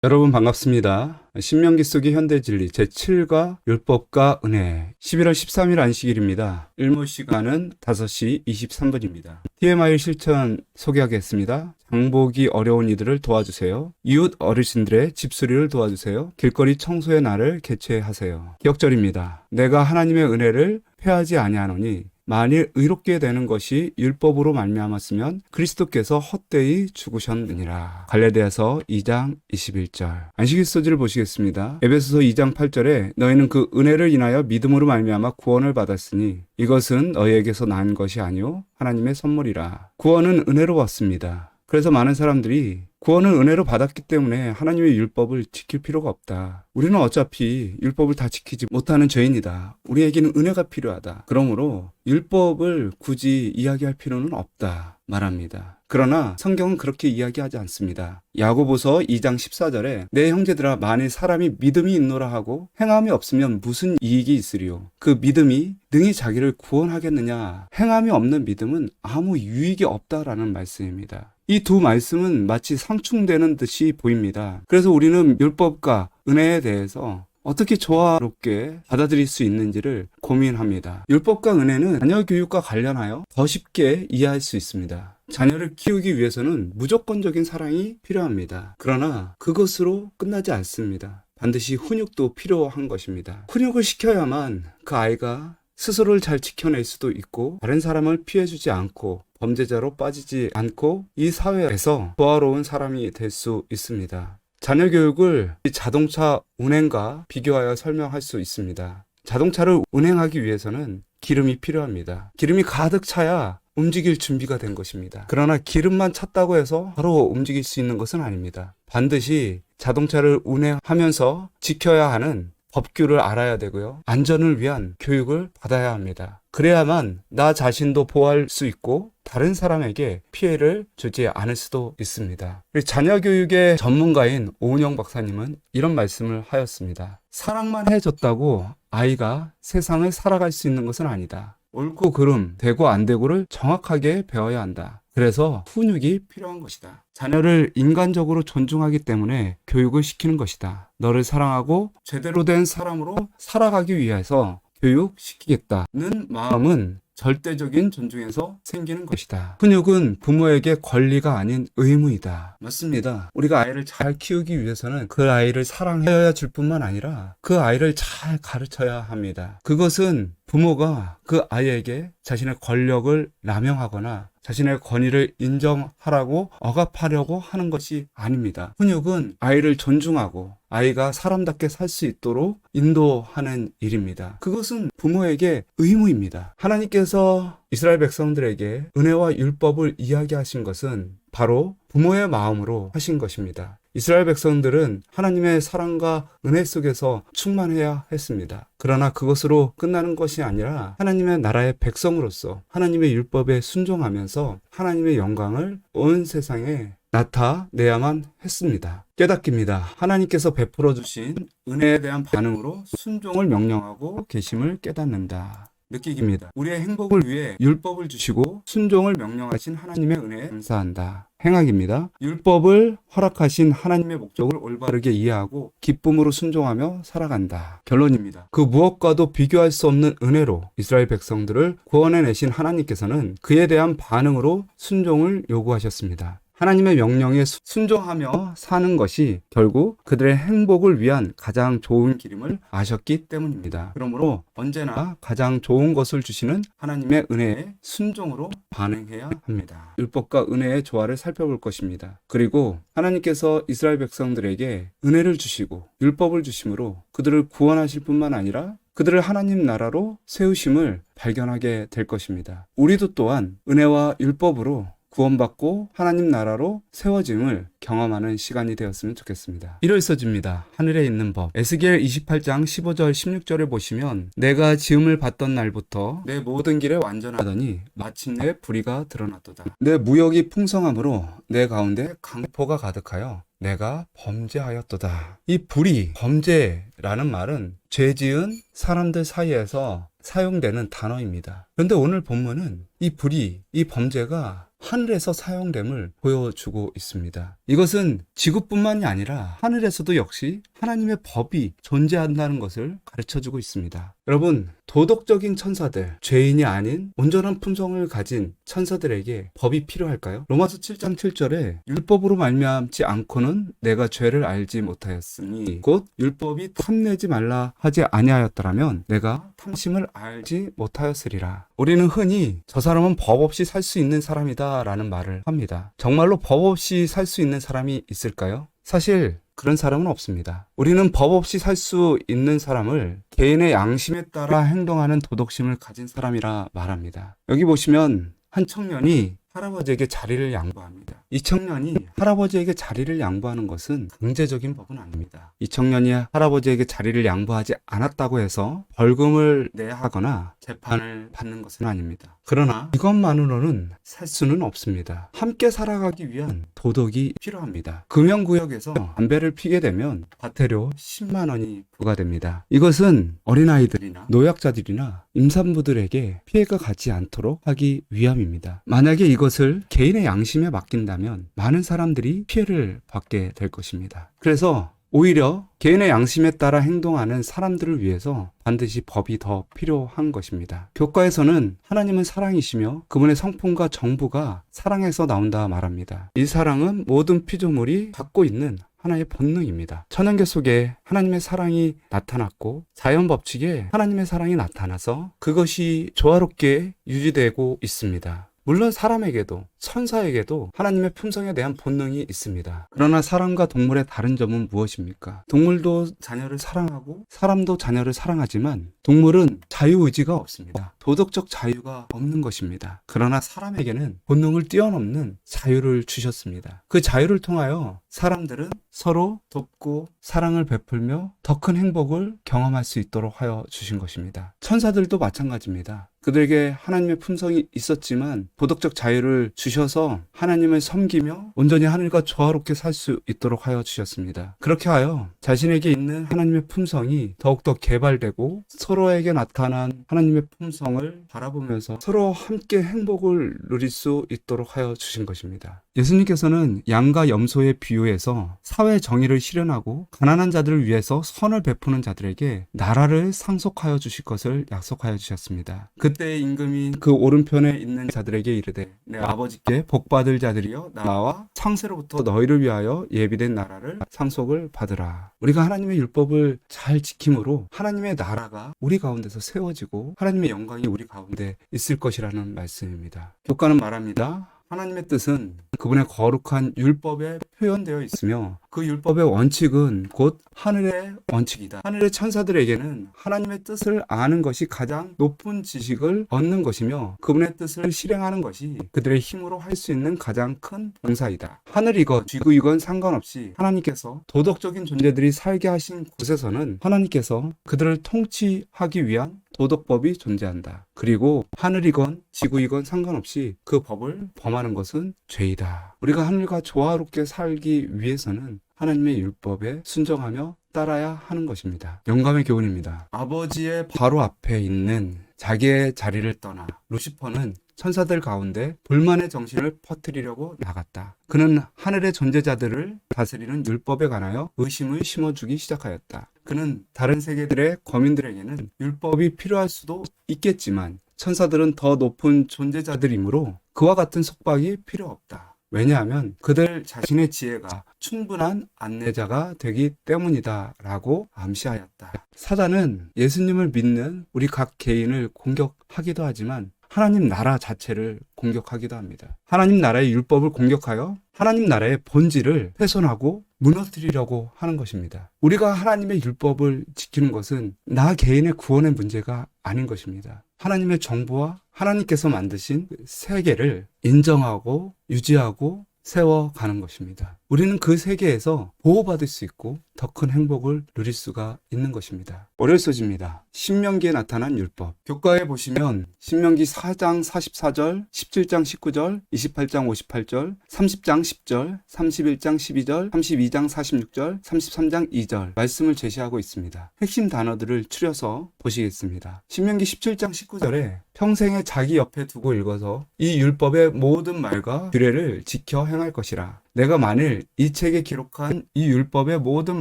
여러분 반갑습니다. 신명기 속의 현대진리 제7과 율법과 은혜 11월 13일 안식일입니다. 일몰 시간은 5시 23분입니다. TMI 실천 소개하겠습니다. 장보기 어려운 이들을 도와주세요. 이웃 어르신들의 집수리를 도와주세요. 길거리 청소의 날을 개최하세요. 기억절입니다. 내가 하나님의 은혜를 패하지 아니하노니 만일 의롭게 되는 것이 율법으로 말미암았으면 그리스도께서 헛되이 죽으셨느니라. 갈라디아서 2장 21절. 안식일 소지를 보시겠습니다. 에베소서 2장 8절에 너희는 그 은혜를 인하여 믿음으로 말미암아 구원을 받았으니 이것은 너희에게서 난 것이 아니요 하나님의 선물이라. 구원은 은혜로 왔습니다. 그래서 많은 사람들이 구원을 은혜로 받았기 때문에 하나님의 율법을 지킬 필요가 없다. 우리는 어차피 율법을 다 지키지 못하는 죄인이다. 우리에게는 은혜가 필요하다. 그러므로 율법을 굳이 이야기할 필요는 없다 말합니다. 그러나 성경은 그렇게 이야기하지 않습니다. 야고보서 2장 14절에 내 형제들아 만일 사람이 믿음이 있노라 하고 행함이 없으면 무슨 이익이 있으리요. 그 믿음이 능히 자기를 구원하겠느냐. 행함이 없는 믿음은 아무 유익이 없다라는 말씀입니다. 이 두 말씀은 마치 상충되는 듯이 보입니다. 그래서 우리는 율법과 은혜에 대해서 어떻게 조화롭게 받아들일 수 있는지를 고민합니다. 율법과 은혜는 자녀 교육과 관련하여 더 쉽게 이해할 수 있습니다. 자녀를 키우기 위해서는 무조건적인 사랑이 필요합니다. 그러나 그것으로 끝나지 않습니다. 반드시 훈육도 필요한 것입니다. 훈육을 시켜야만 그 아이가 스스로를 잘 지켜낼 수도 있고 다른 사람을 피해주지 않고 범죄자로 빠지지 않고 이 사회에서 조화로운 사람이 될 수 있습니다. 자녀 교육을 자동차 운행과 비교하여 설명할 수 있습니다. 자동차를 운행하기 위해서는 기름이 필요합니다. 기름이 가득 차야 움직일 준비가 된 것입니다. 그러나 기름만 찼다고 해서 바로 움직일 수 있는 것은 아닙니다. 반드시 자동차를 운행하면서 지켜야 하는 법규를 알아야 되고요. 안전을 위한 교육을 받아야 합니다. 그래야만 나 자신도 보호할 수 있고 다른 사람에게 피해를 주지 않을 수도 있습니다. 자녀 교육의 전문가인 오은영 박사님은 이런 말씀을 하였습니다. 사랑만 해줬다고 아이가 세상을 살아갈 수 있는 것은 아니다. 옳고 그름, 되고 안 되고를 정확하게 배워야 한다. 그래서 훈육이 필요한 것이다. 자녀를 인간적으로 존중하기 때문에 교육을 시키는 것이다. 너를 사랑하고 제대로 된 사람으로 살아가기 위해서 교육시키겠다는 마음은 절대적인 존중에서 생기는 것이다. 훈육은 부모에게 권리가 아닌 의무이다. 맞습니다. 우리가 아이를 잘 키우기 위해서는 그 아이를 사랑해야 줄 뿐만 아니라 그 아이를 잘 가르쳐야 합니다. 그것은 부모가 그 아이에게 자신의 권력을 남용하거나 자신의 권위를 인정하라고 억압하려고 하는 것이 아닙니다. 훈육은 아이를 존중하고 아이가 사람답게 살 수 있도록 인도하는 일입니다. 그것은 부모에게 의무입니다. 하나님께서 이스라엘 백성들에게 은혜와 율법을 이야기하신 것은 바로 부모의 마음으로 하신 것입니다. 이스라엘 백성들은 하나님의 사랑과 은혜 속에서 충만해야 했습니다. 그러나 그것으로 끝나는 것이 아니라 하나님의 나라의 백성으로서 하나님의 율법에 순종하면서 하나님의 영광을 온 세상에 나타내야만 했습니다. 깨닫기입니다. 하나님께서 베풀어 주신 은혜에 대한 반응으로 순종을 명령하고 계심을 깨닫는다. 느끼기입니다. 우리의 행복을 위해 율법을 주시고 순종을 명령하신 하나님의 은혜에 감사한다. 행악입니다. 율법을 허락하신 하나님의 목적을 올바르게 이해하고 기쁨으로 순종하며 살아간다. 결론입니다. 그 무엇과도 비교할 수 없는 은혜로 이스라엘 백성들을 구원해내신 하나님께서는 그에 대한 반응으로 순종을 요구하셨습니다. 하나님의 명령에 순종하며 사는 것이 결국 그들의 행복을 위한 가장 좋은 길임을 아셨기 때문입니다. 그러므로 언제나 가장 좋은 것을 주시는 하나님의 은혜에 순종으로 반응해야 합니다. 율법과 은혜의 조화를 살펴볼 것입니다. 그리고 하나님께서 이스라엘 백성들에게 은혜를 주시고 율법을 주심으로 그들을 구원하실 뿐만 아니라 그들을 하나님 나라로 세우심을 발견하게 될 것입니다. 우리도 또한 은혜와 율법으로 구원받고 하나님 나라로 세워짐을 경험하는 시간이 되었으면 좋겠습니다. 이럴서집니다. 하늘에 있는 법. 에스겔 28장 15절 16절에 보시면 내가 지음을 받던 날부터 내 모든 길에 완전하더니 마침내 불의가 드러났도다. 내 무역이 풍성함으로 내 가운데 강포가 가득하여 내가 범죄하였도다. 이 불의, 범죄라는 말은 죄 지은 사람들 사이에서 사용되는 단어입니다. 그런데 오늘 본문은 이 불의, 이 범죄가 하늘에서 사용됨을 보여주고 있습니다. 이것은 지구뿐만이 아니라 하늘에서도 역시 하나님의 법이 존재한다는 것을 가르쳐주고 있습니다. 여러분, 도덕적인 천사들, 죄인이 아닌 온전한 품성을 가진 천사들에게 법이 필요할까요? 로마서 7장 7절에 율법으로 말미암지 않고는 내가 죄를 알지 못하였으니 곧 율법이 탐내지 말라 하지 아니하였더라면 내가 탐심을 알지 못하였으리라. 우리는 흔히 저 사람은 법 없이 살 수 있는 사람이다 라는 말을 합니다. 정말로 법 없이 살 수 있는 사람이 있을까요? 사실 그런 사람은 없습니다. 우리는 법 없이 살 수 있는 사람을 개인의 양심에 따라 행동하는 도덕심을 가진 사람이라 말합니다. 여기 보시면 한 청년이 할아버지에게 자리를 양보합니다. 이 청년이 할아버지에게 자리를 양보하는 것은 강제적인 법은 아닙니다. 이 청년이 할아버지에게 자리를 양보하지 않았다고 해서 벌금을 내야 하거나 재판을 받는 것은 아닙니다. 그러나 이것만으로는 살 수는 없습니다. 함께 살아가기 위한 도덕이 필요합니다. 금연구역에서 담배를 피게 되면 과태료 10만 원이 부과됩니다. 이것은 어린아이들이나 노약자들이나 임산부들에게 피해가 가지 않도록 하기 위함입니다. 만약에 이것을 개인의 양심에 맡긴다면 많은 사람들이 피해를 받게 될 것입니다. 그래서 오히려 개인의 양심에 따라 행동하는 사람들을 위해서 반드시 법이 더 필요한 것입니다. 교과에서는 하나님은 사랑이시며 그분의 성품과 정부가 사랑에서 나온다 말합니다. 이 사랑은 모든 피조물이 갖고 있는 하나의 본능입니다. 천연계 속에 하나님의 사랑이 나타났고 자연 법칙에 하나님의 사랑이 나타나서 그것이 조화롭게 유지되고 있습니다. 물론 사람에게도 천사에게도 하나님의 품성에 대한 본능이 있습니다. 그러나 사람과 동물의 다른 점은 무엇입니까? 동물도 자녀를 사랑하고 사람도 자녀를 사랑하지만 동물은 자유의지가 없습니다. 도덕적 자유가 없는 것입니다. 그러나 사람에게는 본능을 뛰어넘는 자유를 주셨습니다. 그 자유를 통하여 사람들은 서로 돕고 사랑을 베풀며 더 큰 행복을 경험할 수 있도록 하여 주신 것입니다. 천사들도 마찬가지입니다. 그들에게 하나님의 품성이 있었지만 도덕적 자유를 주셔서 하나님을 섬기며 온전히 하늘과 조화롭게 살 수 있도록 하여 주셨습니다. 그렇게 하여 자신에게 있는 하나님의 품성이 더욱더 개발되고 서로에게 나타난 하나님의 품성을 바라보면서 서로 함께 행복을 누릴 수 있도록 하여 주신 것입니다. 예수님께서는 양과 염소의 비유에서 사회 정의를 실현하고 가난한 자들을 위해서 선을 베푸는 자들에게 나라를 상속하여 주실 것을 약속하여 주셨습니다. 그때의 임금이 그 오른편에 있는 자들에게 이르되 내 아버지께 복받을 자들이여 나와 창세로부터 너희를 위하여 예비된 나라를 상속을 받으라. 우리가 하나님의 율법을 잘 지킴으로 하나님의 나라가 우리 가운데서 세워지고 하나님의 영광이 우리 가운데 있을 것이라는 말씀입니다. 교과는 말합니다. 하나님의 뜻은 그분의 거룩한 율법에 표현되어 있으며 그 율법의 원칙은 곧 하늘의 원칙이다. 하늘의 천사들에게는 하나님의 뜻을 아는 것이 가장 높은 지식을 얻는 것이며 그분의 뜻을 실행하는 것이 그들의 힘으로 할 수 있는 가장 큰 봉사이다. 하늘이건 지구이건 상관없이 하나님께서 도덕적인 존재들이 살게 하신 곳에서는 하나님께서 그들을 통치하기 위한 도덕법이 존재한다. 그리고 하늘이건 지구이건 상관없이 그 법을 범하는 것은 죄이다. 우리가 하늘과 조화롭게 살기 위해서는 하나님의 율법에 순종하며 따라야 하는 것입니다. 영감의 교훈입니다. 아버지의 바로 앞에 있는 자기의 자리를 떠나 루시퍼는 천사들 가운데 불만의 정신을 퍼뜨리려고 나갔다. 그는 하늘의 존재자들을 다스리는 율법에 관하여 의심을 심어주기 시작하였다. 그는 다른 세계들의 거민들에게는 율법이 필요할 수도 있겠지만 천사들은 더 높은 존재자들이므로 그와 같은 속박이 필요 없다. 왜냐하면 그들 자신의 지혜가 충분한 안내자가 되기 때문이다 라고 암시하였다. 사단은 예수님을 믿는 우리 각 개인을 공격하기도 하지만 하나님 나라 자체를 공격하기도 합니다. 하나님 나라의 율법을 공격하여 하나님 나라의 본질을 훼손하고 무너뜨리려고 하는 것입니다. 우리가 하나님의 율법을 지키는 것은 나 개인의 구원의 문제가 아닌 것입니다. 하나님의 정부와 하나님께서 만드신 세계를 인정하고 유지하고 세워가는 것입니다. 우리는 그 세계에서 보호받을 수 있고 더 큰 행복을 누릴 수가 있는 것입니다. 월요일 소식입니다. 신명기에 나타난 율법. 교과에 보시면 신명기 4장 44절, 17장 19절, 28장 58절, 30장 10절, 31장 12절, 32장 46절, 33장 2절 말씀을 제시하고 있습니다. 핵심 단어들을 추려서 보시겠습니다. 신명기 17장 19절에 평생에 자기 옆에 두고 읽어서 이 율법의 모든 말과 규례를 지켜 행할 것이라. 내가 만일 이 책에 기록한 이 율법의 모든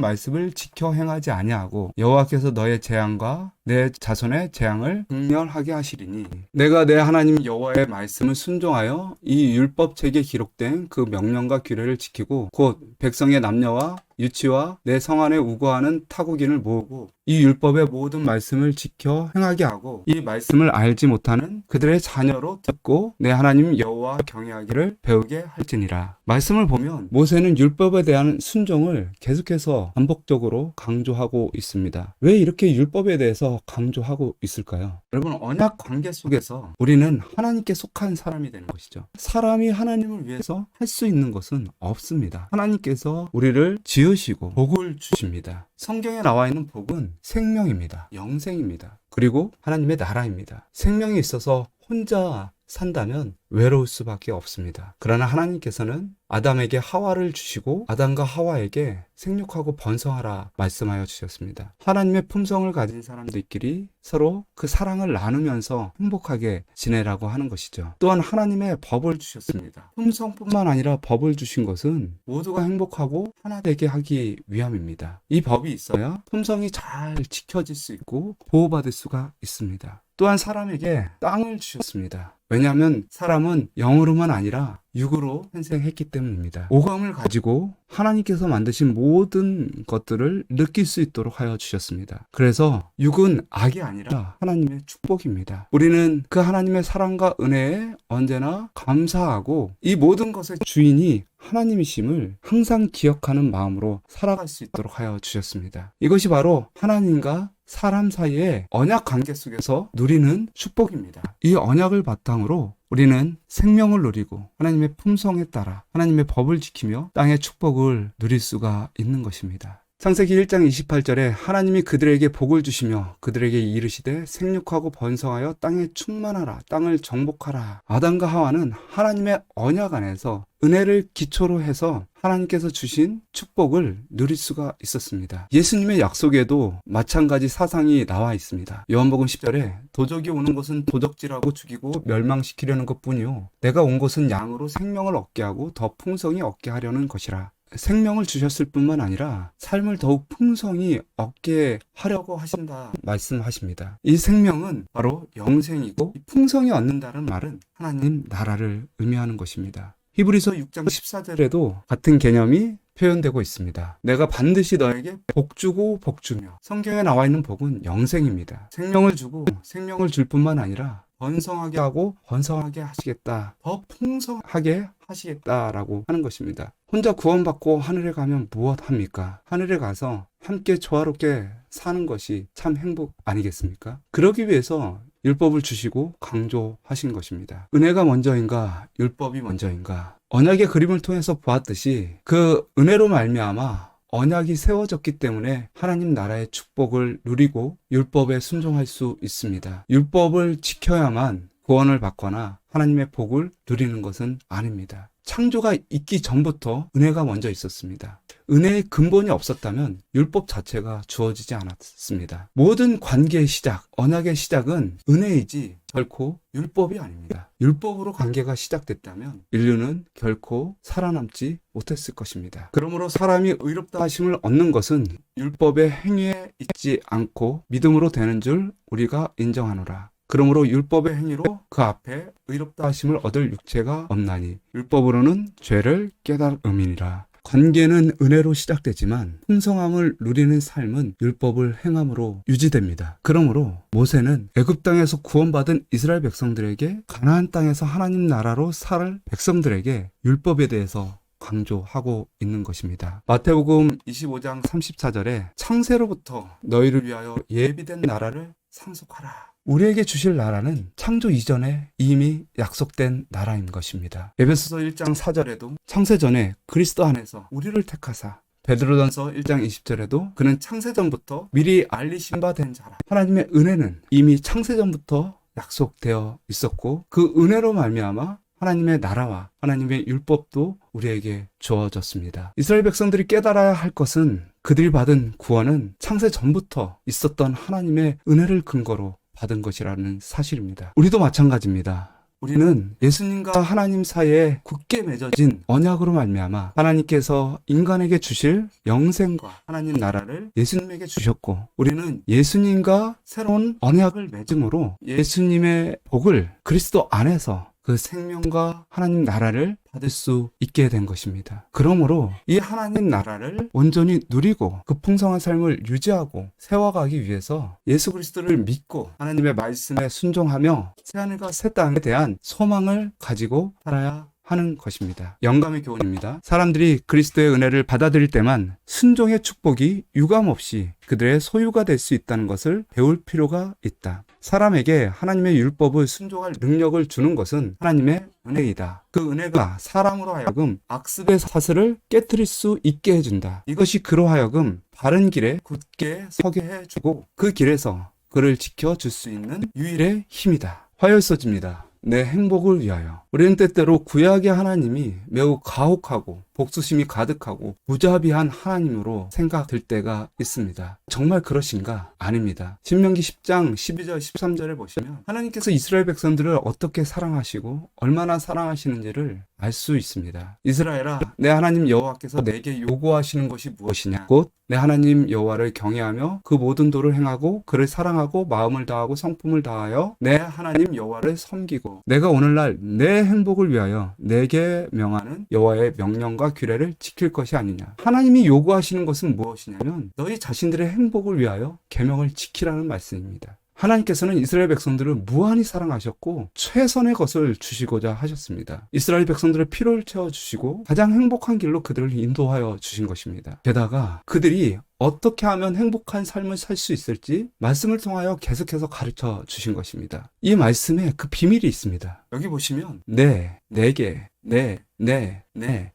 말씀을 지켜 행하지 아니하고 여호와께서 너의 재앙과 내 자손의 재앙을 극렬하게 하시리니 내가 내 하나님 여호와의 말씀을 순종하여 이 율법책에 기록된 그 명령과 규례를 지키고 곧 백성의 남녀와 유치와 내 성 안에 우거하는 타국인을 모으고 이 율법의 모든 말씀을 지켜 행하게 하고 이 말씀을 알지 못하는 그들의 자녀로 듣고 내 하나님 여호와 경외하기를 배우게 할지니라. 말씀을 보면 모세는 율법에 대한 순종을 계속해서 반복적으로 강조하고 있습니다. 왜 이렇게 율법에 대해서 강조하고 있을까요? 여러분, 언약 관계 속에서 우리는 하나님께 속한 사람이 되는 것이죠. 사람이 하나님을 위해서 할 수 있는 것은 없습니다. 하나님께서 우리를 지으시고 복을 주십니다. 성경에 나와 있는 복은 생명입니다. 영생입니다. 그리고 하나님의 나라입니다. 생명이 있어서 혼자 산다면 외로울 수밖에 없습니다. 그러나 하나님께서는 아담에게 하와를 주시고 아담과 하와에게 생육하고 번성하라 말씀하여 주셨습니다. 하나님의 품성을 가진 사람들끼리 서로 그 사랑을 나누면서 행복하게 지내라고 하는 것이죠. 또한 하나님의 법을 주셨습니다. 품성뿐만 아니라 법을 주신 것은 모두가 행복하고 하나 되게 하기 위함입니다. 이 법이 있어야 품성이 잘 지켜질 수 있고 보호받을 수가 있습니다. 또한 사람에게 땅을 주셨습니다. 왜냐하면 사람은 영으로만 아니라 육으로 탄생했기 때문입니다. 오감을 가지고 하나님께서 만드신 모든 것들을 느낄 수 있도록 하여 주셨습니다. 그래서 육은 악이 아니라 하나님의 축복입니다. 우리는 그 하나님의 사랑과 은혜에 언제나 감사하고 이 모든 것의 주인이 하나님이심을 항상 기억하는 마음으로 살아갈 수 있도록 하여 주셨습니다. 이것이 바로 하나님과 사람 사이의 언약 관계 속에서 누리는 축복입니다. 이 언약을 바탕으로 우리는 생명을 누리고 하나님의 품성에 따라 하나님의 법을 지키며 땅의 축복을 누릴 수가 있는 것입니다. 창세기 1장 28절에 하나님이 그들에게 복을 주시며 그들에게 이르시되 생육하고 번성하여 땅에 충만하라, 땅을 정복하라. 아담과 하와는 하나님의 언약 안에서 은혜를 기초로 해서 하나님께서 주신 축복을 누릴 수가 있었습니다. 예수님의 약속에도 마찬가지 사상이 나와 있습니다. 요한복음 10절에 도적이 오는 것은 도적질하고 죽이고 멸망시키려는 것뿐이요 내가 온 것은 양으로 생명을 얻게 하고 더 풍성히 얻게 하려는 것이라. 생명을 주셨을 뿐만 아니라 삶을 더욱 풍성히 얻게 하려고 하신다 말씀하십니다. 이 생명은 바로 영생이고 풍성히 얻는다는 말은 하나님 나라를 의미하는 것입니다. 히브리서 6장 14절에도 같은 개념이 표현되고 있습니다. 내가 반드시 너에게 복 주고 복 주며. 성경에 나와 있는 복은 영생입니다. 생명을 주고 생명을 줄 뿐만 아니라 번성하게 하고 번성하게 하시겠다. 더 풍성하게 하시겠다라고 하는 것입니다. 혼자 구원받고 하늘에 가면 무엇 합니까? 하늘에 가서 함께 조화롭게 사는 것이 참 행복 아니겠습니까? 그러기 위해서 율법을 주시고 강조하신 것입니다. 은혜가 먼저인가 율법이 먼저인가? 언약의 그림을 통해서 보았듯이 그 은혜로 말미암아 언약이 세워졌기 때문에 하나님 나라의 축복을 누리고 율법에 순종할 수 있습니다. 율법을 지켜야만 구원을 받거나 하나님의 복을 누리는 것은 아닙니다. 창조가 있기 전부터 은혜가 먼저 있었습니다. 은혜의 근본이 없었다면 율법 자체가 주어지지 않았습니다. 모든 관계의 시작, 언약의 시작은 은혜이지 결코 율법이 아닙니다. 율법으로 관계가 시작됐다면 인류는 결코 살아남지 못했을 것입니다. 그러므로 사람이 의롭다 하심을 얻는 것은 율법의 행위에 있지 않고 믿음으로 되는 줄 우리가 인정하노라. 그러므로 율법의 행위로 그 앞에 의롭다 하심을 얻을 육체가 없나니 율법으로는 죄를 깨달음이니라. 관계는 은혜로 시작되지만 풍성함을 누리는 삶은 율법을 행함으로 유지됩니다. 그러므로 모세는 애굽 땅에서 구원받은 이스라엘 백성들에게 가나안 땅에서 하나님 나라로 살 백성들에게 율법에 대해서 강조하고 있는 것입니다. 마태복음 25장 34절에 창세로부터 너희를 위하여 예비된 나라를 상속하라. 우리에게 주실 나라는 창조 이전에 이미 약속된 나라인 것입니다. 에베소서 1장 4절에도 창세전에 그리스도 안에서 우리를 택하사, 베드로전서 1장 20절에도 그는 창세전부터 미리 알리신 바 된 자라. 하나님의 은혜는 이미 창세전부터 약속되어 있었고 그 은혜로 말미암아 하나님의 나라와 하나님의 율법도 우리에게 주어졌습니다. 이스라엘 백성들이 깨달아야 할 것은 그들이 받은 구원은 창세 전부터 있었던 하나님의 은혜를 근거로 받은 것이라는 사실입니다. 우리도 마찬가지입니다. 우리는 예수님과 하나님 사이에 굳게 맺어진 언약으로 말미암아 하나님께서 인간에게 주실 영생과 하나님 나라를 예수님에게 주셨고, 우리는 예수님과 새로운 언약을 맺음으로 예수님의 복을 그리스도 안에서 그 생명과 하나님 나라를 받을 수 있게 된 것입니다. 그러므로 이 하나님 나라를 온전히 누리고 그 풍성한 삶을 유지하고 세워가기 위해서 예수 그리스도를 믿고 하나님의 말씀에 순종하며 새하늘과 새 땅에 대한 소망을 가지고 살아야 하는 것입니다. 영감의 교훈입니다. 사람들이 그리스도의 은혜를 받아들일 때만 순종의 축복이 유감없이 그들의 소유가 될 수 있다는 것을 배울 필요가 있다. 사람에게 하나님의 율법을 순종할 능력을 주는 것은 하나님의 은혜이다. 그 은혜가 사람으로 하여금 악습의 사슬을 깨트릴 수 있게 해준다. 이것이 그로 하여금 바른 길에 굳게 서게 해주고 그 길에서 그를 지켜줄 수 있는 유일의 힘이다. 화요일서지입니다. 내 행복을 위하여. 우리는 때때로 구약의 하나님이 매우 가혹하고 복수심이 가득하고 무자비한 하나님으로 생각될 때가 있습니다. 정말 그러신가? 아닙니다. 신명기 10장 12절 13절에 보시면 하나님께서 이스라엘 백성들을 어떻게 사랑하시고 얼마나 사랑하시는지를 알 수 있습니다. 이스라엘아, 내 하나님 여호와께서 내게 요구하시는 것이 무엇이냐? 곧 내 하나님 여호와를 경외하며 그 모든 도를 행하고 그를 사랑하고 마음을 다하고 성품을 다하여 내 하나님 여호와를 섬기고 내가 오늘날 내 행복을 위하여 내게 명하는 여호와의 명령과 규례를 지킬 것이 아니냐. 하나님이 요구하시는 것은 무엇이냐면 너희 자신들의 행복을 위하여 계명을 지키라는 말씀입니다. 하나님께서는 이스라엘 백성들을 무한히 사랑하셨고 최선의 것을 주시고자 하셨습니다. 이스라엘 백성들의 피로를 채워주시고 가장 행복한 길로 그들을 인도하여 주신 것입니다. 게다가 그들이 어떻게 하면 행복한 삶을 살 수 있을지 말씀을 통하여 계속해서 가르쳐 주신 것입니다. 이 말씀에 그 비밀이 있습니다. 여기 보시면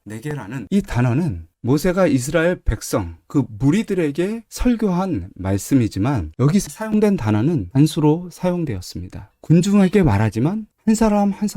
내게라는 이 단어는 모세가 이스라엘 백성, 그 무리들에게 설교한 말씀이지만 여기서 사용된 단어는 단수로 사용되었습니다. 군중에게 말하지만 한 사람 한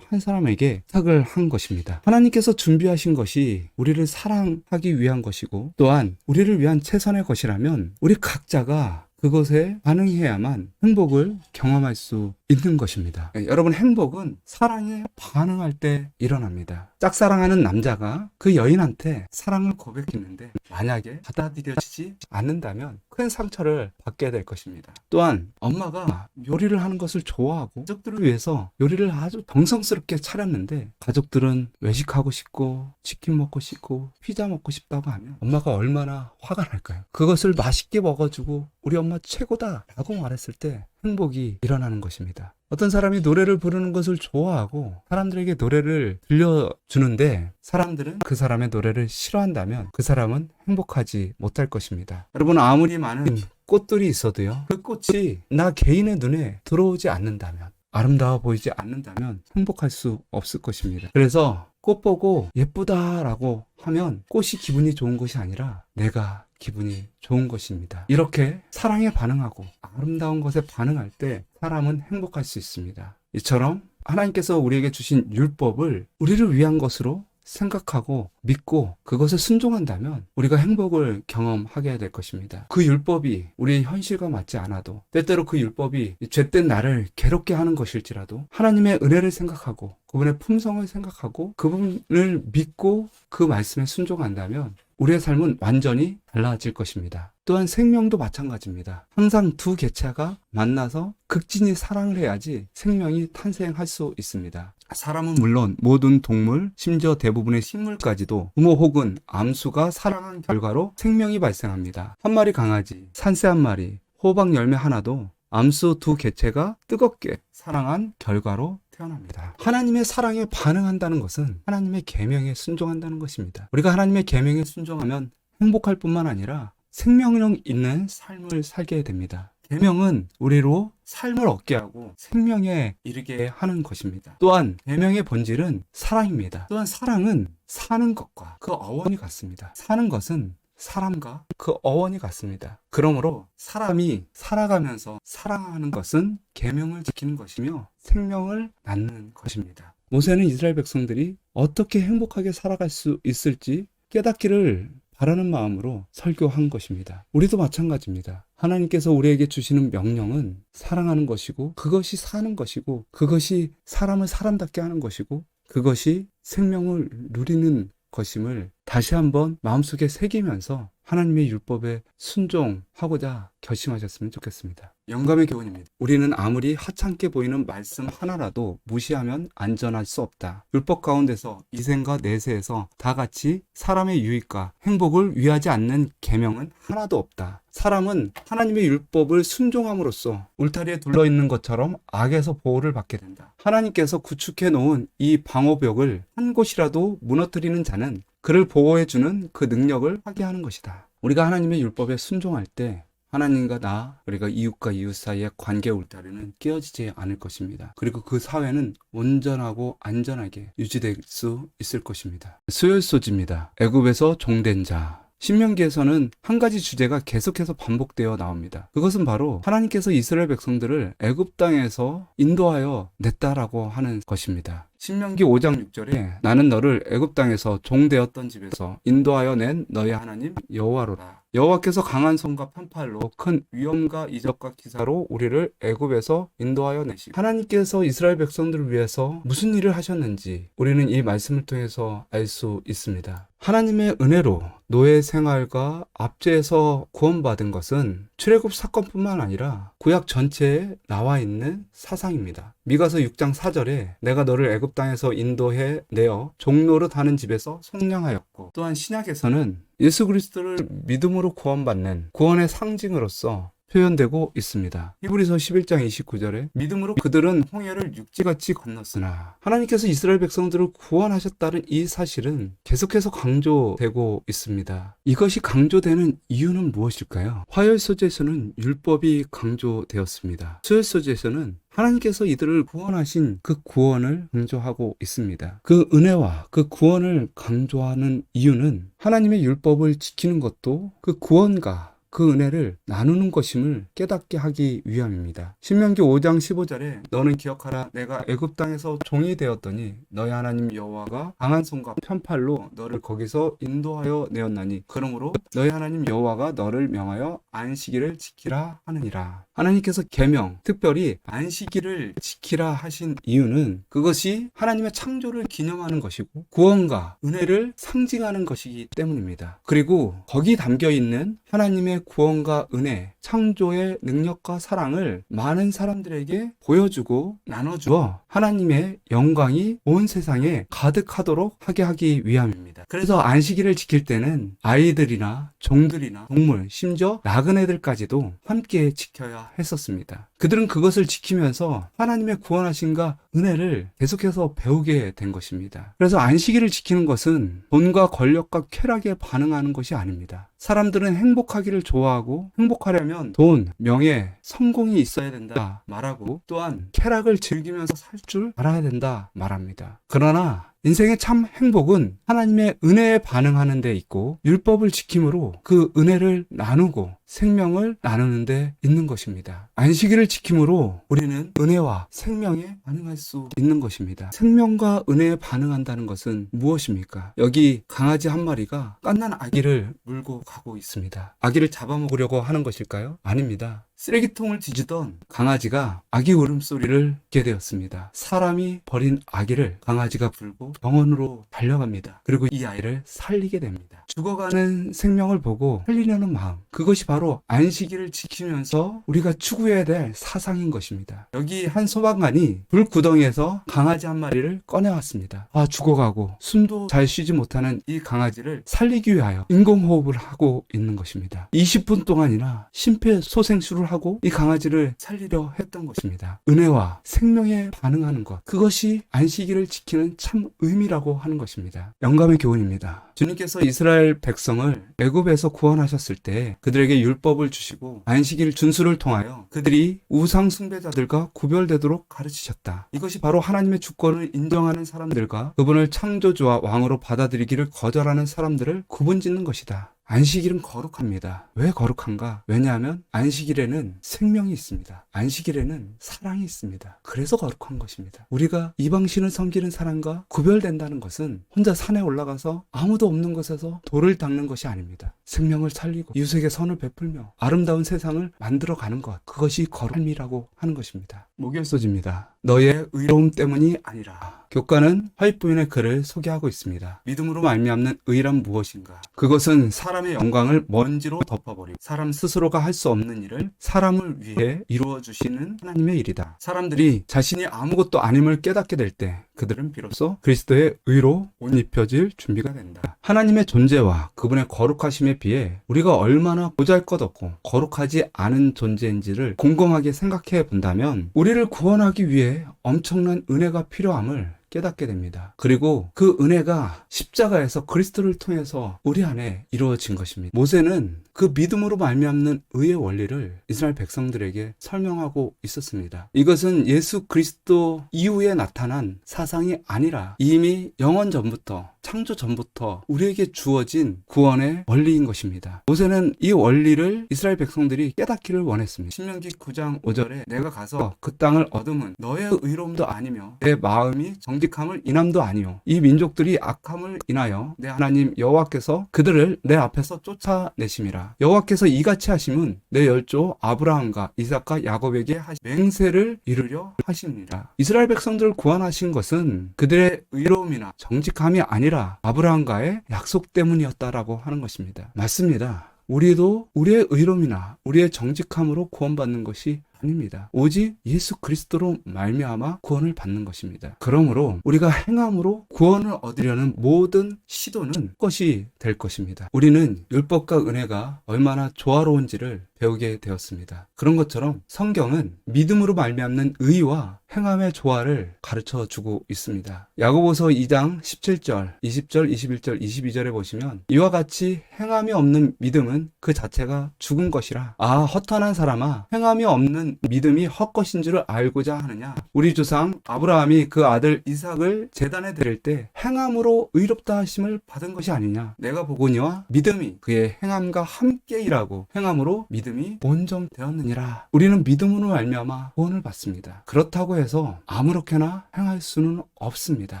사람에게 부탁을 한 것입니다. 하나님께서 준비하신 것이 우리를 사랑하기 위한 것이고 또한 우리를 위한 최선의 것이라면 우리 각자가 그것에 반응해야만 행복을 경험할 수 있는 것입니다. 여러분, 행복은 사랑에 반응할 때 일어납니다. 짝사랑하는 남자가 그 여인한테 사랑을 고백했는데 만약에 받아들여지지 않는다면 큰 상처를 받게 될 것입니다. 또한 엄마가 요리를 하는 것을 좋아하고 가족들을 위해서 요리를 아주 정성스럽게 차렸는데 가족들은 외식하고 싶고 치킨 먹고 싶고 피자 먹고 싶다고 하면 엄마가 얼마나 화가 날까요? 그것을 맛있게 먹어주고 우리 엄마 최고다 라고 말했을 때 행복이 일어나는 것입니다. 어떤 사람이 노래를 부르는 것을 좋아하고 사람들에게 노래를 들려주는데 사람들은 그 사람의 노래를 싫어한다면 그 사람은 행복하지 못할 것입니다. 여러분, 아무리 많은 꽃들이 있어도요, 그 꽃이 나 개인의 눈에 들어오지 않는다면, 아름다워 보이지 않는다면 행복할 수 없을 것입니다. 그래서 꽃 보고 예쁘다라고 하면 꽃이 기분이 좋은 것이 아니라 내가 기분이 좋은 것입니다. 이렇게 사랑에 반응하고 아름다운 것에 반응할 때 사람은 행복할 수 있습니다. 이처럼 하나님께서 우리에게 주신 율법을 우리를 위한 것으로 생각하고 믿고 그것에 순종한다면 우리가 행복을 경험하게 될 것입니다. 그 율법이 우리의 현실과 맞지 않아도 때때로 그 율법이 죄된 나를 괴롭게 하는 것일지라도 하나님의 은혜를 생각하고 그분의 품성을 생각하고 그분을 믿고 그 말씀에 순종한다면 우리의 삶은 완전히 달라질 것입니다. 또한 생명도 마찬가지입니다. 항상 두 개체가 만나서 극진히 사랑을 해야지 생명이 탄생할 수 있습니다. 사람은 물론 모든 동물, 심지어 대부분의 식물까지도 부모 혹은 암수가 사랑한 결과로 생명이 발생합니다. 한 마리 강아지, 산새 한 마리, 호박 열매 하나도 암수 두 개체가 뜨겁게 사랑한 결과로 태어납니다. 하나님의 사랑에 반응한다는 것은 하나님의 계명에 순종한다는 것입니다. 우리가 하나님의 계명에 순종하면 행복할 뿐만 아니라 생명력 있는 삶을 살게 됩니다. 계명은 우리로 삶을 얻게 하고 생명에 이르게 하는 것입니다. 또한 계명의 본질은 사랑입니다. 또한 사랑은 사는 것과 그 어원이 같습니다. 사는 것은 사람과 그 어원이 같습니다. 그러므로 사람이 살아가면서 사랑하는 것은 계명을 지키는 것이며 생명을 낳는 것입니다. 모세는 이스라엘 백성들이 어떻게 행복하게 살아갈 수 있을지 깨닫기를 바라는 마음으로 설교한 것입니다. 우리도 마찬가지입니다. 하나님께서 우리에게 주시는 명령은 사랑하는 것이고, 그것이 사는 것이고, 그것이 사람을 사람답게 하는 것이고, 그것이 생명을 누리는 것임을 다시 한번 마음속에 새기면서 하나님의 율법에 순종하고자 결심하셨으면 좋겠습니다. 영감의 교훈입니다. 우리는 아무리 하찮게 보이는 말씀 하나라도 무시하면 안전할 수 없다. 율법 가운데서 이생과 내세에서 다 같이 사람의 유익과 행복을 위하지 않는 계명은 하나도 없다. 사람은 하나님의 율법을 순종함으로써 울타리에 둘러있는 것처럼 악에서 보호를 받게 된다. 하나님께서 구축해 놓은 이 방어벽을 한 곳이라도 무너뜨리는 자는 그를 보호해주는 그 능력을 파괴하는 것이다. 우리가 하나님의 율법에 순종할 때 하나님과 우리가 이웃과 이웃 사이의 관계 울타리는 깨어지지 않을 것입니다. 그리고 그 사회는 온전하고 안전하게 유지될 수 있을 것입니다. 수요일 소지입니다. 애굽에서 종된 자. 신명기에서는 한 가지 주제가 계속해서 반복되어 나옵니다. 그것은 바로 하나님께서 이스라엘 백성들을 애굽 땅에서 인도하여 냈다라고 하는 것입니다. 신명기 5장 6절에 나는 너를 애굽 땅에서 종되었던 집에서 인도하여 낸 너의 하나님 여호와로라. 여호와께서 강한 손과 편팔로 큰 위엄과 이적과 기사로 우리를 애굽에서 인도하여 내시고, 하나님께서 이스라엘 백성들을 위해서 무슨 일을 하셨는지 우리는 이 말씀을 통해서 알 수 있습니다. 하나님의 은혜로 노예 생활과 압제에서 구원받은 것은 출애굽 사건뿐만 아니라 구약 전체에 나와 있는 사상입니다. 미가서 6장 4절에 내가 너를 애굽 땅에서 인도해 내어 종노릇 하는 집에서 속량하였고, 또한 신약에서는 예수 그리스도를 믿음으로 구원받는 구원의 상징으로서 표현되고 있습니다. 히브리서 11장 29절에 믿음으로 그들은 홍해를 육지같이 건넜으나, 하나님께서 이스라엘 백성들을 구원하셨다는 이 사실은 계속해서 강조되고 있습니다. 이것이 강조되는 이유는 무엇일까요? 화요일 소재에서는 율법이 강조되었습니다. 수요일 소재에서는 하나님께서 이들을 구원하신 그 구원을 강조하고 있습니다. 그 은혜와 그 구원을 강조하는 이유는 하나님의 율법을 지키는 것도 그 구원과 그 은혜를 나누는 것임을 깨닫게 하기 위함입니다. 신명기 5장 15절에 너는 기억하라 내가 애굽 땅에서 종이 되었더니 너희 하나님 여호와가 강한 손과 편팔로 너를 거기서 인도하여 내었나니 그러므로 너희 하나님 여호와가 너를 명하여 안식일을 지키라 하느니라. 하나님께서 계명, 특별히 안식일을 지키라 하신 이유는 그것이 하나님의 창조를 기념하는 것이고 구원과 은혜를 상징하는 것이기 때문입니다. 그리고 거기 담겨있는 하나님의 구원과 은혜, 창조의 능력과 사랑을 많은 사람들에게 보여주고 나눠주어 하나님의 영광이 온 세상에 가득하도록 하게 하기 위함입니다. 그래서 안식일을 지킬 때는 아이들이나 종들이나 동물, 심지어 나그네들까지도 함께 지켜야 했었습니다. 그들은 그것을 지키면서 하나님의 구원하심과 은혜를 계속해서 배우게 된 것입니다. 그래서 안식일을 지키는 것은 돈과 권력과 쾌락에 반응하는 것이 아닙니다. 사람들은 행복하기를 좋아하고 행복하려면 돈, 명예, 성공이 있어야 된다 말하고, 또한 쾌락을 즐기면서 살 줄 알아야 된다 말합니다. 그러나 인생의 참 행복은 하나님의 은혜에 반응하는 데 있고 율법을 지킴으로 그 은혜를 나누고 생명을 나누는 데 있는 것입니다. 안식일을 지킴으로 우리는 은혜와 생명에 반응할 수 있는 것입니다. 생명과 은혜에 반응한다는 것은 무엇입니까? 여기 강아지 한 마리가 갓난 아기를 물고 가고 있습니다. 아기를 잡아먹으려고 하는 것일까요? 아닙니다. 쓰레기통을 뒤지던 강아지가 아기 울음소리를 듣게 되었습니다. 사람이 버린 아기를 강아지가 불고 병원으로 달려갑니다. 그리고 이 아이를 살리게 됩니다. 죽어가는 생명을 보고 살리려는 마음, 그것이 바로 안식일을 지키면서 우리가 추구해야 될 사상인 것입니다. 여기 한 소방관이 불구덩이에서 강아지 한 마리를 꺼내왔습니다. 죽어가고 숨도 잘 쉬지 못하는 이 강아지를 살리기 위하여 인공호흡을 하고 있는 것입니다. 20분 동안이나 심폐소생술을 수술을 하고 이 강아지를 살리려 했던 것입니다. 은혜와 생명에 반응하는 것, 그것이 안식일을 지키는 참 의미라고 하는 것입니다. 영감의 교훈입니다. 주님께서 이스라엘 백성을 애굽에서 구원하셨을 때 그들에게 율법을 주시고 안식일 준수를 통하여 그들이 우상 숭배자들과 구별되도록 가르치셨다. 이것이 바로 하나님의 주권을 인정하는 사람들과 그분을 창조주와 왕으로 받아들이기를 거절하는 사람들을 구분짓는 것이다. 안식일은 거룩합니다. 왜 거룩한가? 왜냐하면 안식일에는 생명이 있습니다. 안식일에는 사랑이 있습니다. 그래서 거룩한 것입니다. 우리가 이방신을 섬기는 사람과 구별된다는 것은 혼자 산에 올라가서 아무도 없는 곳에서 돌을 닦는 것이 아닙니다. 생명을 살리고 이웃에게 선을 베풀며 아름다운 세상을 만들어가는 것, 그것이 거룩함이라고 하는 것입니다. 목요소지입니다. 너의 의로움 때문이 아니라. 교과는 화이트부인의 글을 소개하고 있습니다. 믿음으로 말미암는 의란 무엇인가? 그것은 사람의 영광을 먼지로 덮어버리고 사람 스스로가 할 수 없는 일을 사람을 위해 이루어 주시는 하나님의 일이다. 사람들이 자신이 아무것도 아님을 깨닫게 될 때 그들은 비로소 그리스도의 의로 옷 입혀질 준비가 된다. 하나님의 존재와 그분의 거룩하심에 비해 우리가 얼마나 보잘것없고 거룩하지 않은 존재인지를 곰곰하게 생각해 본다면 우리를 구원하기 위해 엄청난 은혜가 필요함을 깨닫게 됩니다. 그리고 그 은혜가 십자가에서 그리스도를 통해서 우리 안에 이루어진 것입니다. 모세는 그 믿음으로 말미암는 의의 원리를 이스라엘 백성들에게 설명하고 있었습니다. 이것은 예수 그리스도 이후에 나타난 사상이 아니라 이미 영원 전부터, 창조 전부터 우리에게 주어진 구원의 원리인 것입니다. 모세는 이 원리를 이스라엘 백성들이 깨닫기를 원했습니다. 신명기 9장 5절에 내가 가서 그 땅을 얻으면 너의 의로움도 아니며 내 마음이 정직함을 인함도 아니요 이 민족들이 악함을 인하여 내 하나님 여호와께서 그들을 내 앞에서 쫓아내심이라. 여호와께서 이같이 하심은 내 열조 아브라함과 이삭과 야곱에게 하신 맹세를 이루려 하십니다. 이스라엘 백성들을 구원하신 것은 그들의 의로움이나 정직함이 아니라 아브라함과의 약속 때문이었다라고 하는 것입니다. 맞습니다. 우리도 우리의 의로움이나 우리의 정직함으로 구원받는 것이 아닙니다. 오직 예수 그리스도로 말미암아 구원을 받는 것입니다. 그러므로 우리가 행함으로 구원을 얻으려는 모든 시도는 것이 될 것입니다. 우리는 율법과 은혜가 얼마나 조화로운지를 배우게 되었습니다. 그런 것처럼 성경은 믿음으로 말미암는 의와 행함의 조화를 가르쳐 주고 있습니다. 야고보서 2장 17절, 20절, 21절, 22절에 보시면 이와 같이 행함이 없는 믿음은 그 자체가 죽은 것이라. 아, 허탄한 사람아, 행함이 없는 믿음이 헛것인 줄을 알고자 하느냐? 우리 조상 아브라함이 그 아들 이삭을 제단에 드릴 때 행함으로 의롭다 하심을 받은 것이 아니냐? 내가 보거니와 믿음이 그의 행함과 함께 일하고 행함으로 믿음이 온전되었느니라. 우리는 믿음으로 말미암아 구원을 받습니다. 그렇다고 해서 아무렇게나 행할 수는 없습니다.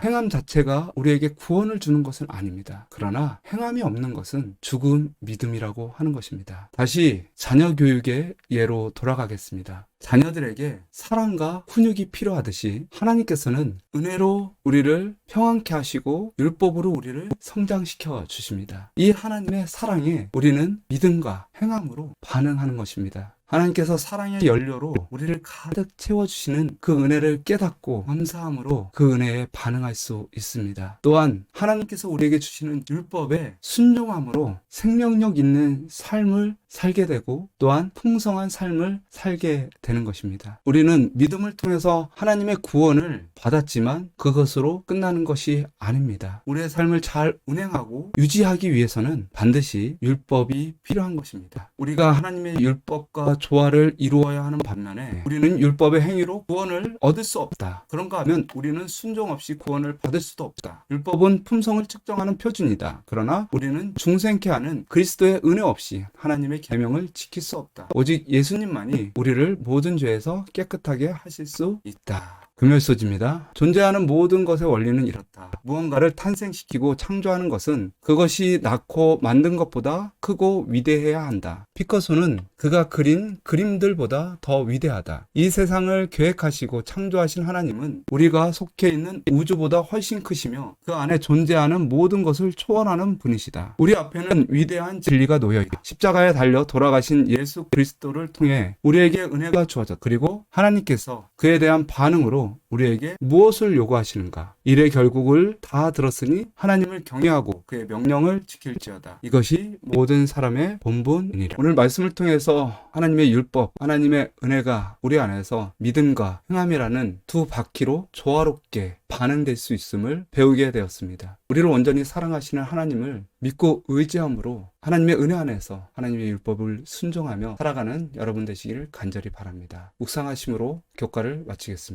행함 자체가 우리에게 구원을 주는 것은 아닙니다. 그러나 행함이 없는 것은 죽은 믿음이라고 하는 것입니다. 다시 자녀 교육의 예로 돌아가겠습니다. 자녀들에게 사랑과 훈육이 필요하듯이 하나님께서는 은혜로 우리를 평안케 하시고 율법으로 우리를 성장시켜 주십니다. 이 하나님의 사랑에 우리는 믿음과 행함으로 반응하는 것입니다. 하나님께서 사랑의 연료로 우리를 가득 채워주시는 그 은혜를 깨닫고 감사함으로 그 은혜에 반응할 수 있습니다. 또한 하나님께서 우리에게 주시는 율법에 순종함으로 생명력 있는 삶을 살게 되고 또한 풍성한 삶을 살게 되는 것입니다. 우리는 믿음을 통해서 하나님의 구원을 받았지만 그것으로 끝나는 것이 아닙니다. 우리의 삶을 잘 운행하고 유지하기 위해서는 반드시 율법이 필요한 것입니다. 우리가 하나님의 율법과 조화를 이루어야 하는 반면에 우리는 율법의 행위로 구원을 얻을 수 없다. 그런가 하면 우리는 순종 없이 구원을 받을 수도 없다. 율법은 품성을 측정하는 표준이다. 그러나 우리는 중생케 하는 그리스도의 은혜 없이 하나님의 계명을 지킬 수 없다. 오직 예수님만이 우리를 모든 죄에서 깨끗하게 하실 수 있다. 금요소지입니다. 존재하는 모든 것의 원리는 이렇다. 무언가를 탄생시키고 창조하는 것은 그것이 낳고 만든 것보다 크고 위대해야 한다. 피카소는 그가 그린 그림들보다 더 위대하다. 이 세상을 계획하시고 창조하신 하나님은 우리가 속해 있는 우주보다 훨씬 크시며 그 안에 존재하는 모든 것을 초월하는 분이시다. 우리 앞에는 위대한 진리가 놓여있다. 십자가에 달려 돌아가신 예수 그리스도를 통해 우리에게 은혜가 주어졌다. 그리고 하나님께서 그에 대한 반응으로 하나님께서 우리에게 무엇을 요구하시는가? 일의 결국을 다 들었으니 하나님을 경외하고 그의 명령을 지킬지어다. 이것이 모든 사람의 본분이니라. 오늘 말씀을 통해서 하나님의 율법, 하나님의 은혜가 우리 안에서 믿음과 행함이라는 두 바퀴로 조화롭게 반응될 수 있음을 배우게 되었습니다. 우리를 온전히 사랑하시는 하나님을 믿고 의지함으로 하나님의 은혜 안에서 하나님의 율법을 순종하며 살아가는 여러분 되시기를 간절히 바랍니다. 묵상하심으로 교과를 마치겠습니다.